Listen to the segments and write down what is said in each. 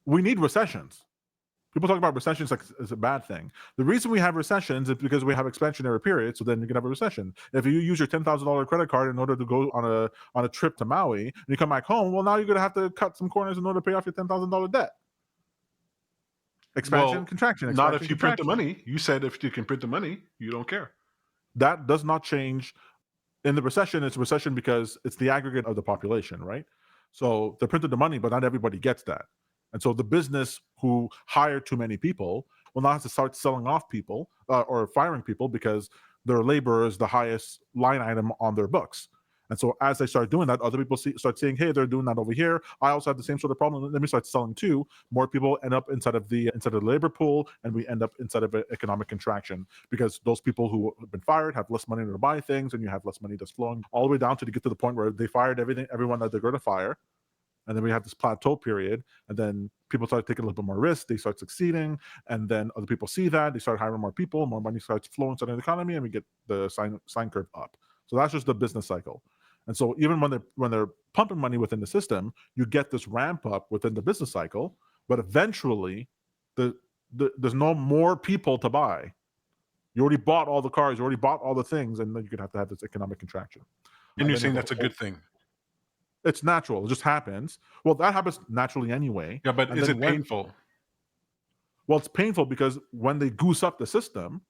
we need recessions. People talk about recessions like it's a bad thing. The reason we have recessions is because we have expansionary periods. So then you can have a recession. If you use your $10,000 credit card in order to go on a trip to Maui and you come back home, well, now you're going to have to cut some corners in order to pay off your $10,000 debt. Expansion, Well, contraction, not expansion, if you print the contraction. money. You said if you can print the money, you don't care. That does not change. In the recession, it's a recession because it's the aggregate of the population, right? So they printed the money, but not everybody gets that. And so the business who hired too many people will now have to start selling off people or firing people because their labor is the highest line item on their books. And so as they start doing that, other people start saying, hey, they're doing that over here. I also have the same sort of problem. Let me start selling too. More people end up inside of the labor pool, and we end up inside of an economic contraction because those people who have been fired have less money to buy things, and you have less money that's flowing all the way down to get to the point where they fired everyone that they're going to fire. And then we have this plateau period, and then people start taking a little bit more risk. They start succeeding, and then other people see that. They start hiring more people. More money starts flowing into the economy, and we get the sine curve up. So that's just the business cycle. And so even when they're pumping money within the system, you get this ramp up within the business cycle. But eventually, there's no more people to buy. You already bought all the cars. You already bought all the things, and then you're gonna have to have this economic contraction. And you're then saying that's a good thing. It's natural. It just happens. Well, that happens naturally anyway. Yeah, but And is then it painful? Well, it's painful because when they goose up the system,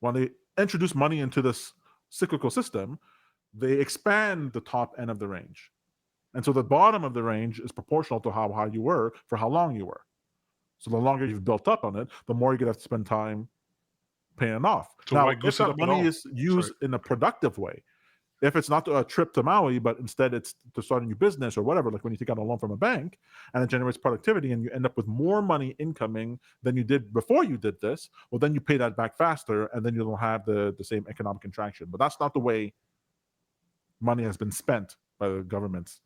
when they introduce money into this cyclical system, they expand the top end of the range. And so the bottom of the range is proportional to how high you were for how long you were. So the longer you've built up on it, the more you're going to have to spend time paying it off. So Now, why if goose it that up at money all? is used in a productive way, if it's not a trip to Maui, but instead it's to start a new business or whatever, like when you take out a loan from a bank and it generates productivity and you end up with more money incoming than you did before you did this, well, then you pay that back faster and then you don't have the same economic contraction. But that's not the way money has been spent by the governments